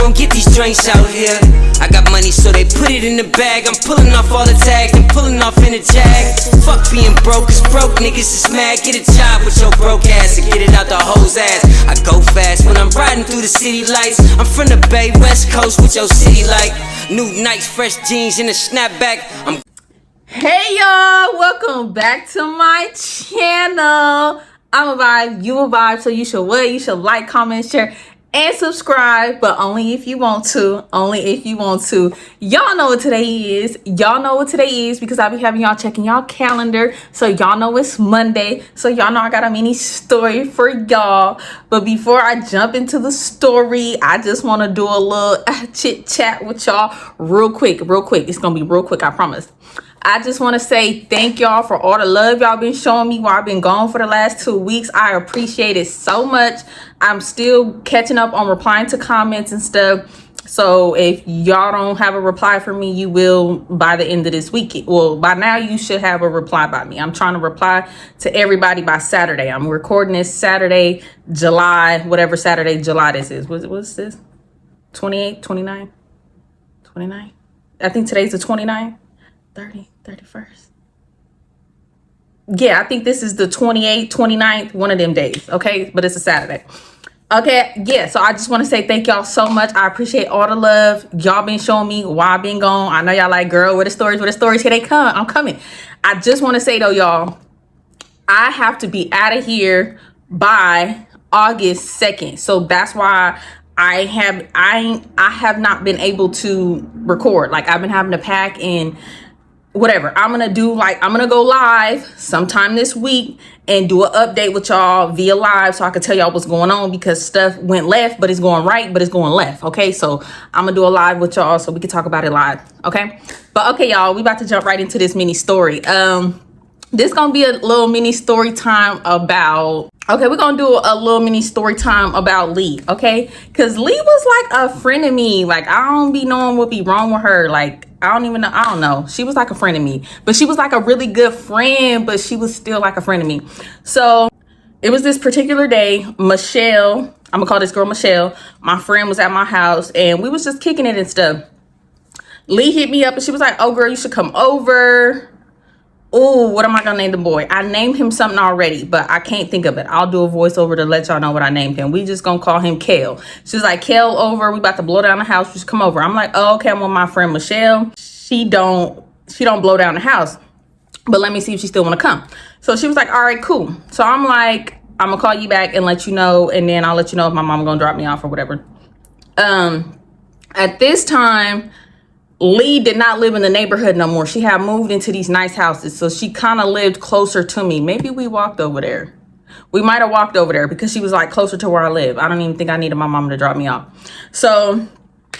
gon' get these drinks out here. I got money, so they put it in the bag. I'm pulling off all the tags and pulling off in a jag. Fuck being broke, cause broke niggas is mad. Get a job with your broke ass and get it out the hoe's ass. I go fast when I'm riding through the city lights. I'm from the Bay, West Coast with your city like new Nikes, fresh jeans, and a snapback. Hey y'all, welcome back to my channel. I'm a vibe, you a vibe, so you should what? You should like, comment, share, and subscribe, but only if you want to. Only if you want to. Y'all know what today is. Y'all know what today is because I be having y'all checking y'all calendar, so y'all know it's Monday. So y'all know I got a mini story for y'all. But before I jump into the story, I just want to do a little chit chat with y'all real quick. It's gonna be real quick, I promise. I just want to say thank y'all for all the love y'all been showing me while I've been gone for the last 2 weeks. I appreciate it so much. I'm still catching up on replying to comments and stuff. So if y'all don't have a reply for me, you will by the end of this week. Well, by now you should have a reply by me. I'm trying to reply to everybody by Saturday. I'm recording this Saturday, July, whatever Saturday, July this is. What's this? 28, 29, 29? I think today's the 29th. 30, 31st. Yeah, I think this is the 28th, 29th, one of them days, okay? But it's a Saturday. Okay, yeah, so I just want to say thank y'all so much. I appreciate all the love y'all been showing me while I've been gone. I know y'all like, girl, where the stories? Here they come. I'm coming. I just want to say, though, y'all, I have to be out of here by August 2nd. So that's why I have not been able to record. Like, I've been having to pack and whatever. I'm gonna go live sometime this week and do an update with y'all via live so I can tell y'all what's going on, because stuff went left but it's going right but it's going left. Okay, so I'm gonna do a live with y'all so we can talk about it live. Okay, but okay, y'all, we about to jump right into this mini story. This gonna be a little mini story time about, okay, we're gonna do a little mini story time about Lee, okay? Because Lee was like a friend of me. Like, I don't be knowing what be wrong with her. Like, I don't know. She was like a friend of me, but she was like a really good friend, but she was still like a friend of me. So it was this particular day, Michelle, I'm gonna call this girl Michelle, my friend was at my house and we was just kicking it and stuff. Lee hit me up and she was like, oh girl, you should come over. Oh, what am I gonna name the boy? I named him something already, but I can't think of it. I'll do a voiceover to let y'all know what I named him. We just gonna call him Kale. She's like, Kale over. We about to blow down the house. Just come over. I'm like, oh, okay. I'm with my friend Michelle. She don't blow down the house, but let me see if she still wanna come. So she was like, all right, cool. So I'm like, I'm gonna call you back and let you know, and then I'll let you know if my mom gonna drop me off or whatever. At this time, Lee did not live in the neighborhood no more. She had moved into these nice houses. So she kind of lived closer to me. Maybe we walked over there. We might have walked over there because she was like closer to where I live. I don't even think I needed my mom to drop me off. So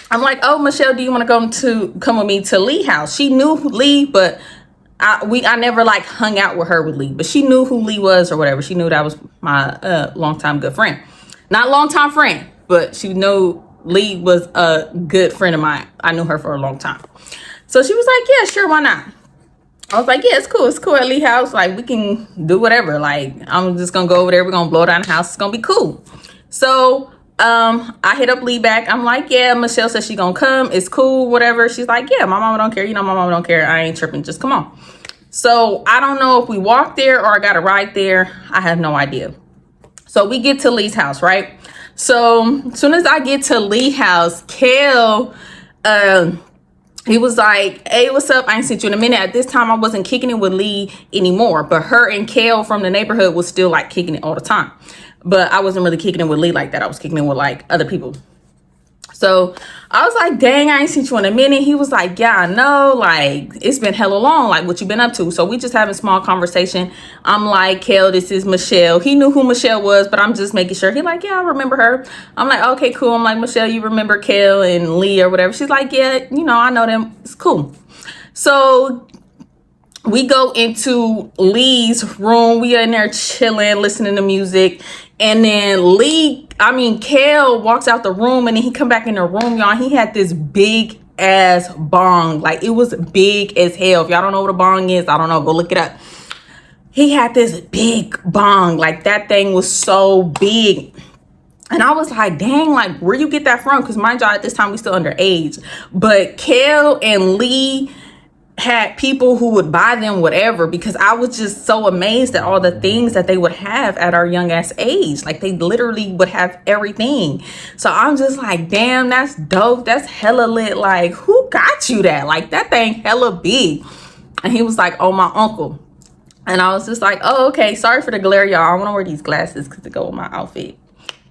I'm like, oh, Michelle, do you want to come with me to Lee's house? She knew Lee, but I never like hung out with her with Lee, but she knew who Lee was or whatever. She knew that was my longtime good friend. Not longtime friend, but she knew Lee was a good friend of mine. I knew her for a long time. So she was like, yeah, sure, why not? I was like, yeah, it's cool at Lee's house. Like, we can do whatever. Like, I'm just gonna go over there. We're gonna blow down the house. It's gonna be cool. So I hit up Lee back. I'm like, yeah, Michelle says she gonna come. It's cool, whatever. She's like, yeah, my mama don't care. You know, my mama don't care. I ain't tripping. Just come on. So I don't know if we walked there or I got a ride there. I have no idea. So we get to Lee's house, right? So as soon as I get to Lee's house, Kale, he was like, hey, what's up? I ain't seen you in a minute. At this time, I wasn't kicking it with Lee anymore, but her and Kale from the neighborhood was still like kicking it all the time. But I wasn't really kicking it with Lee like that. I was kicking it with like other people. So I was like, dang, I ain't seen you in a minute. He was like, yeah, I know. Like, it's been hella long. Like, what you been up to? So we just having small conversation. I'm like, Kale, this is Michelle. He knew who Michelle was, but I'm just making sure. He like, yeah, I remember her. I'm like, okay, cool. I'm like, Michelle, you remember Kale and Lee or whatever? She's like, yeah, you know, I know them. It's cool. So we go into Lee's room. We are in there chilling, listening to music. And then Kale walks out the room and then he come back in the room, y'all. He had this big ass bong. Like, it was big as hell. If y'all don't know what a bong is, I don't know. Go look it up. He had this big bong. Like, that thing was so big. And I was like, dang, like, where you get that from? Because mind y'all, at this time, we still underage. But Kel and Lee had people who would buy them whatever, because I was just so amazed at all the things that they would have at our young ass age. Like, they literally would have everything. So I'm just like, damn, that's dope. That's hella lit. Like, who got you that? Like, that thing hella big. And he was like, oh, my uncle. And I was just like, oh, okay. Sorry for the glare, y'all. I want to wear these glasses because they go with my outfit.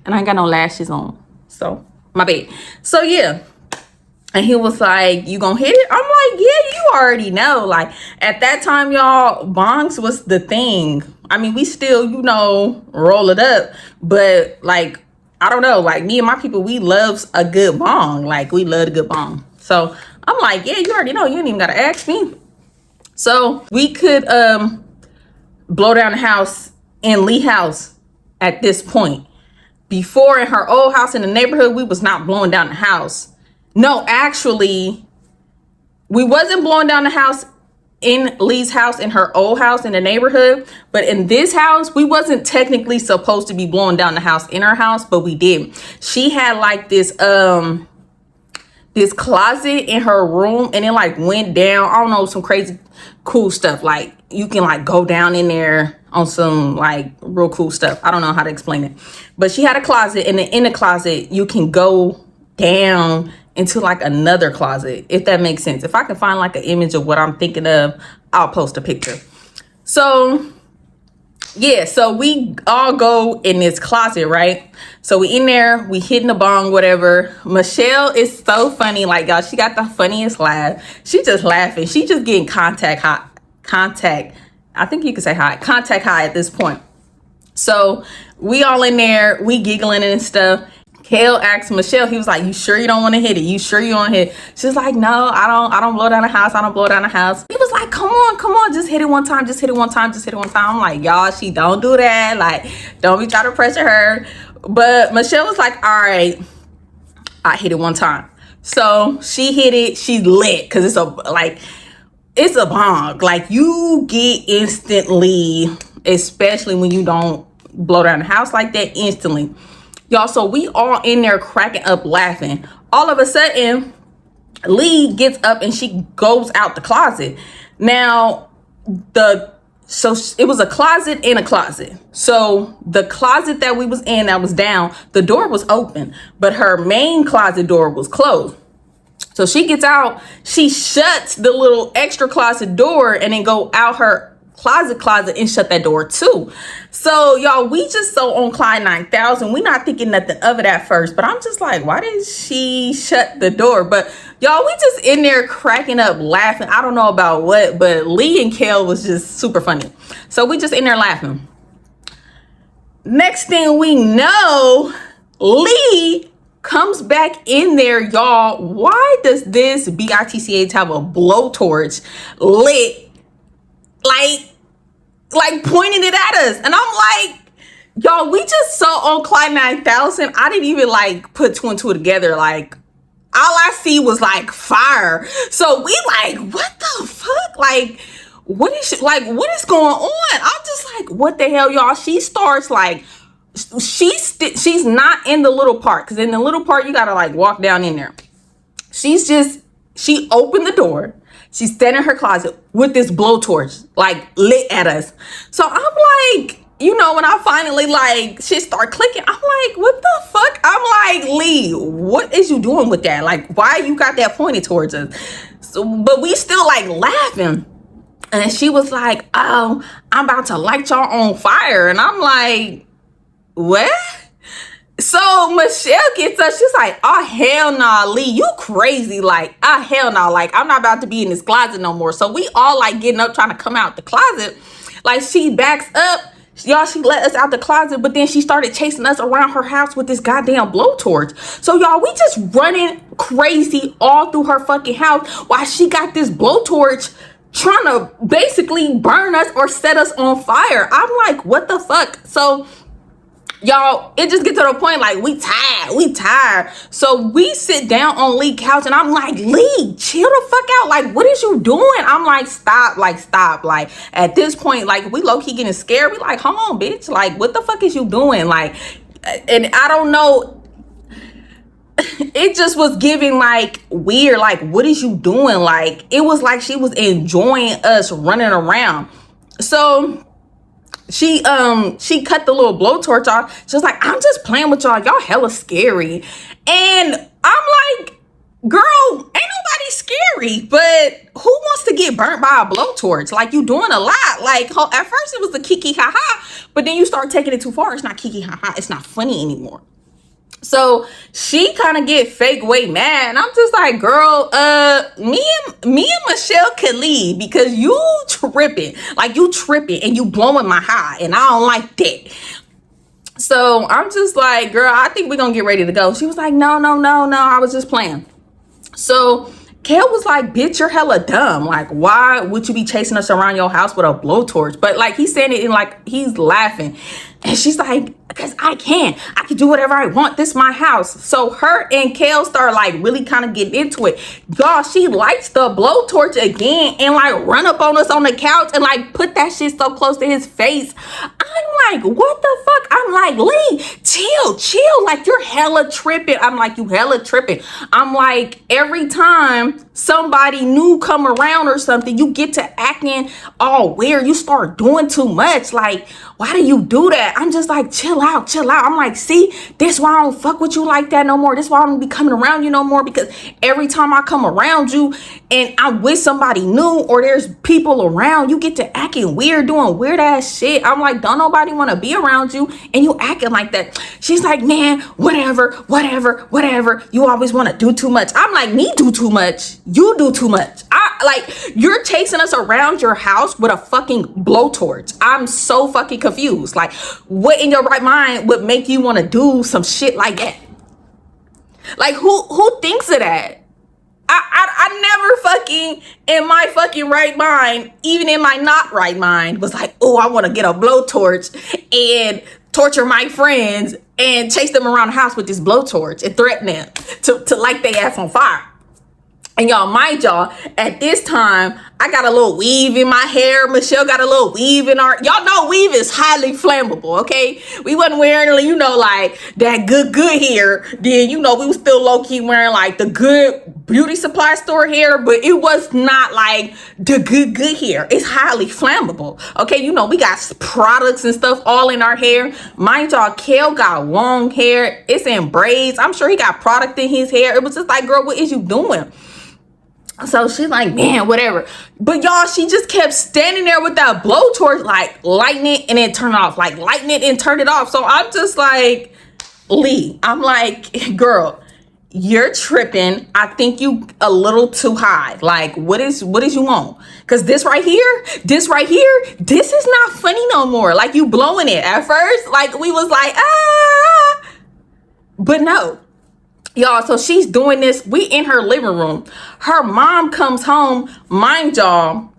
And I ain't got no lashes on. So, my bad. So, yeah. And he was like, you gonna hit it? I'm like, yeah, you already know. Like, at that time, y'all, bongs was the thing. I mean, we still, you know, roll it up. But, like, I don't know. Like, me and my people, we loves a good bong. Like, we love a good bong. So, I'm like, yeah, you already know. You ain't even got to ask me. So, we could blow down the house in Lee house at this point. Before, in her old house in the neighborhood, we was not blowing down the house. No, actually, we wasn't blowing down the house in Lee's house, in her old house in the neighborhood. But in this house, we wasn't technically supposed to be blowing down the house in her house, but we did. She had like this closet in her room, and it like went down. I don't know, some crazy cool stuff. Like, you can like go down in there on some like real cool stuff. I don't know how to explain it, but she had a closet, and then in the closet you can go down into like another closet, if that makes sense. If I can find like an image of what I'm thinking of, I'll post a picture. So yeah, so we all go in this closet, right? So we in there, we hitting the bong, whatever. Michelle is so funny. Like, y'all, she got the funniest laugh. She just laughing. She just getting contact high. I think you could say high. Contact high at this point. So we all in there, we giggling and stuff. Kale asked Michelle, he was like, you sure you don't want to hit it? You sure you want to hit it? She's like, no, I don't blow down the house. I don't blow down the house. He was like, come on, just hit it one time. Just hit it one time. Just hit it one time. I'm like, y'all, she don't do that. Like, don't be trying to pressure her. But Michelle was like, all right, I hit it one time. So she hit it. She lit, because it's a bong. Like, you get instantly, especially when you don't blow down the house like that, instantly. Y'all, so we all in there cracking up laughing. All of a sudden, Lee gets up and she goes out the closet. Now, so it was a closet in a closet. So the closet that we was in, that was down, the door was open, but her main closet door was closed. So she gets out, she shuts the little extra closet door and then go out her closet and shut that door too. So y'all, we just so on Clyde 9000. We not thinking nothing of it at first, but I'm just like, why did she shut the door? But y'all, we just in there cracking up laughing. I don't know about what, but Lee and Kel was just super funny. So we just in there laughing. Next thing we know, Lee comes back in there, y'all. Why does this BITCH have a blowtorch lit, like pointing it at us? And I'm like, y'all, we just saw on Clyde 9000. I didn't even like put two and two together. Like, all I see was like fire. So we like, what the fuck? Like, what is going on? I'm just like, what the hell, y'all? She starts like, she's not in the little part, because in the little part you gotta like walk down in there. She opened the door. She's standing in her closet with this blowtorch, like, lit at us. So I'm like, you know, when I finally, like, shit start clicking, I'm like, what the fuck? I'm like, Lee, what is you doing with that? Like, why you got that pointed towards us? So, but we still, like, laughing. And she was like, oh, I'm about to light y'all on fire. And I'm like, what? So Michelle gets up, she's like, oh hell nah, Lee, you crazy. Like, oh hell nah, like, I'm not about to be in this closet no more. So we all like getting up trying to come out the closet. Like, she backs up, y'all, she let us out the closet, but then she started chasing us around her house with this goddamn blowtorch. So y'all, we just running crazy all through her fucking house while she got this blowtorch trying to basically burn us or set us on fire. I'm like, what the fuck? So y'all, it just gets to the point, like, we tired. So we sit down on Lee's couch, and I'm like, Lee, chill the fuck out. Like, what is you doing? I'm like, stop. Like, at this point, like, we low-key getting scared. We like, hold on, bitch. Like, what the fuck is you doing? Like, and I don't know, it just was giving like weird, like, what is you doing? Like, it was like she was enjoying us running around. So she cut the little blowtorch off. She was like, I'm just playing with y'all. Y'all hella scary. And I'm like, girl, ain't nobody scary, but who wants to get burnt by a blowtorch? Like, you doing a lot. Like, at first it was the kiki ha-ha, but then you start taking it too far. It's not kiki ha-ha. It's not funny anymore. So she kind of get fake way mad. And I'm just like, girl, me and Michelle could leave because you tripping. Like, you tripping and you blowing my high. And I don't like that. So I'm just like, girl, I think we're going to get ready to go. She was like, no. I was just playing. So Kale was like, bitch, you're hella dumb. Like, why would you be chasing us around your house with a blowtorch? But like, he's saying it in like, he's laughing. And she's like, because I can do whatever I want. This is my house. So her and Kale start like really kind of getting into it. Y'all, she lights the blowtorch again and like run up on us on the couch and like put that shit so close to his face. I'm like, what the fuck? I'm like, Lee, chill. Like, you're hella tripping. I'm like, you hella tripping. I'm like, every time somebody new come around or something, you get to acting all weird. You start doing too much. Like, why do you do that? I'm just like, chill out. I'm like, see, this why I don't fuck with you like that no more. This why I don't be coming around you no more, because every time I come around you and I'm with somebody new or there's people around, you get to acting weird, doing weird ass shit. I'm like, don't nobody want to be around you and you acting like that. She's like, man, whatever. You always want to do too much. I'm like, me do too much. You do too much. You're chasing us around your house with a fucking blowtorch. I'm so fucking confused. Like, what in your right mind would make you want to do some shit like that? Like, who thinks of that? I never fucking in my fucking right mind, even in my not right mind, was like, oh, I want to get a blowtorch and torture my friends and chase them around the house with this blowtorch and threaten them to light their ass on fire. And y'all, mind y'all, at this time, I got a little weave in my hair. Michelle got a little weave in our... Y'all know weave is highly flammable, okay? We wasn't wearing, like that good hair. Then, we was still low-key wearing, like, the good beauty supply store hair. But it was not, like, the good hair. It's highly flammable, okay? We got products and stuff all in our hair. Mind y'all, Kale got long hair. It's in braids. I'm sure he got product in his hair. It was just like, girl, what is you doing? So she's like, man, whatever. But y'all, she just kept standing there with that blowtorch, like lighting it and then turn it off, like lighting it and turn it off. So I'm just like, Lee, I'm like, girl, you're tripping. I think you a little too high. Like, what is you want? Because this right here, this is not funny no more. Like, you blowing it. At first, like, we was like, ah. But no. Y'all, so she's doing this. We in her living room. Her mom comes home. Mind y'all,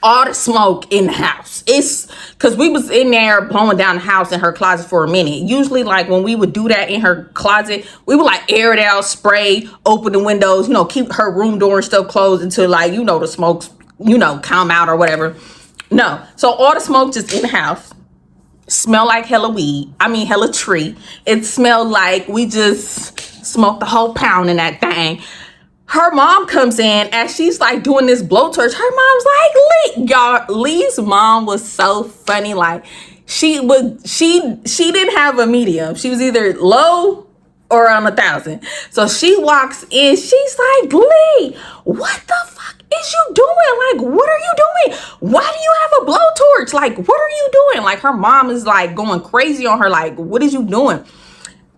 all the smoke in the house. It's because we was in there blowing down the house in her closet for a minute. Usually, like, when we would do that in her closet, we would like air it out, spray, open the windows, keep her room door and stuff closed until, like, the smokes, come out or whatever. No. So all the smoke just in the house. Smell like hella weed. Hella tree. It smelled like we just smoked the whole pound in that thing. Her mom comes in as she's like doing this blowtorch. Her mom's like, Lee. Y'all, Lee's mom was so funny. Like, she didn't have a medium. She was either low or on 1,000. So she walks in. She's like, Lee, what the fuck is you doing? Like, what are you doing? Why do you have a blowtorch? Like, what are you doing? Like, her mom is like going crazy on her. Like, what is you doing?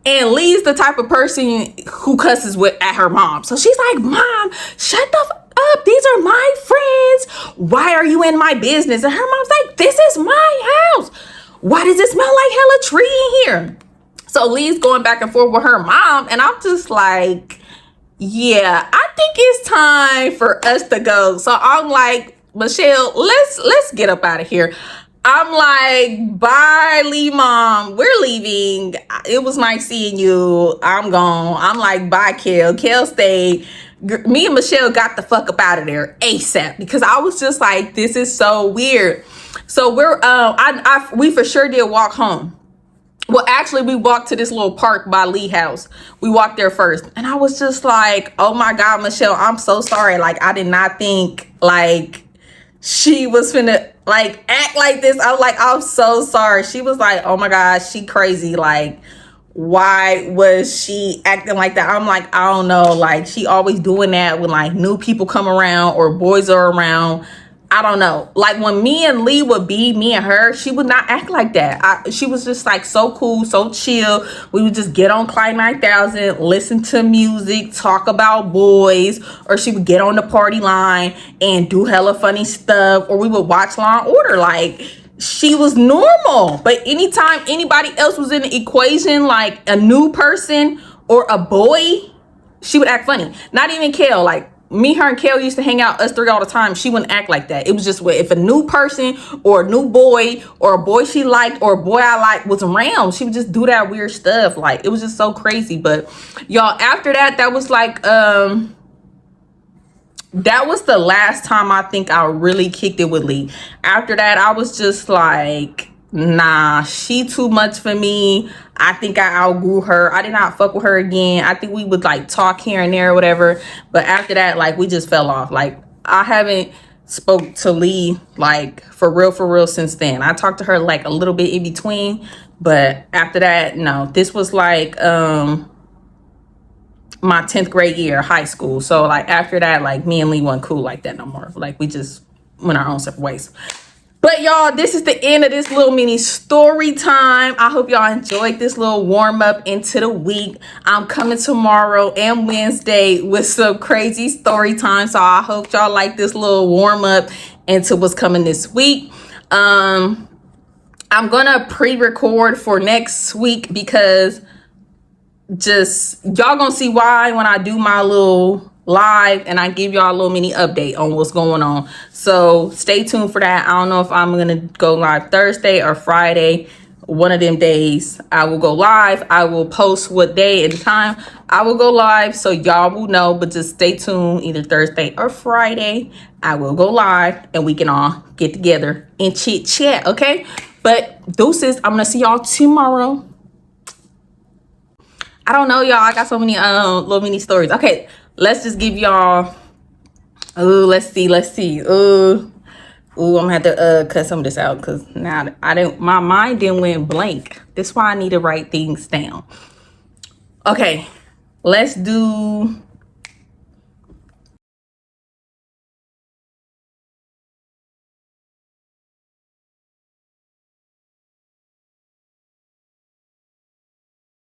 And Lee's the type of person who cusses at her mom. So she's like, Mom, shut the fuck up. These are my friends. Why are you in my business? And her mom's like, this is my house. Why does it smell like hella tree in here? So Lee's going back and forth with her mom. And I'm just like, yeah, I think it's time for us to go. So I'm like, Michelle, let's get up out of here. I'm like, bye, Lee mom. We're leaving. It was nice seeing you. I'm gone. I'm like, bye, Kale. Kale stayed. Me and Michelle got the fuck up out of there ASAP because I was just like, this is so weird. So we for sure did walk home. Well, actually, we walked to this little park by Lee House. We walked there first. And I was just like, oh my God, Michelle, I'm so sorry. Like, I did not think, like, she was finna, like, act like this. I was like, I'm so sorry. She was like, oh my God, she crazy. Like, why was she acting like that? I'm like, I don't know. Like, she always doing that when, like, new people come around or boys are around. I don't know. Like when me and Lee would be, me and her, she would not act like that. She was just like so cool, so chill. We would just get on Clyde 9000, listen to music, talk about boys, or she would get on the party line and do hella funny stuff, or we would watch Law and Order. Like she was normal. But anytime anybody else was in the equation, like a new person or a boy, she would act funny. Not even Kale. Like me, her, and Kale used to hang out, us three, all the time. She wouldn't act like that. It was just if a new person or a new boy or a boy she liked or a boy I liked was around, she would just do that weird stuff. Like it was just so crazy. But y'all, after that was like that was the last time I think I really kicked it with Lee. After that, I was just like, nah, she too much for me. I think I outgrew her. I did not fuck with her again. I think we would like talk here and there or whatever. But after that, like we just fell off. Like I haven't spoke to Lee like for real since then. I talked to her like a little bit in between. But after that, no. This was like my 10th grade year, high school. So like after that, like me and Lee weren't cool like that no more. Like we just went our own separate ways. But y'all, this is the end of this little mini story time. I hope y'all enjoyed this little warm up into the week. I'm coming tomorrow and Wednesday with some crazy story time. So I hope y'all like this little warm up into what's coming this week. I'm gonna pre-record for next week because just y'all gonna see why when I do my little live and I give y'all a little mini update on what's going on. So stay tuned for that. I don't know if I'm gonna go live Thursday or Friday. One of them days I will go live. I will post what day and time I will go live so y'all will know, but just stay tuned. Either Thursday or Friday I will go live and we can all get together and chit chat. Okay, but deuces, I'm gonna see y'all tomorrow. I don't know, y'all. I got so many little mini stories. Okay, let's just give y'all. Oh, let's see. I'm gonna have to cut some of this out because now my mind didn't went blank. That's why I need to write things down. Okay, let's do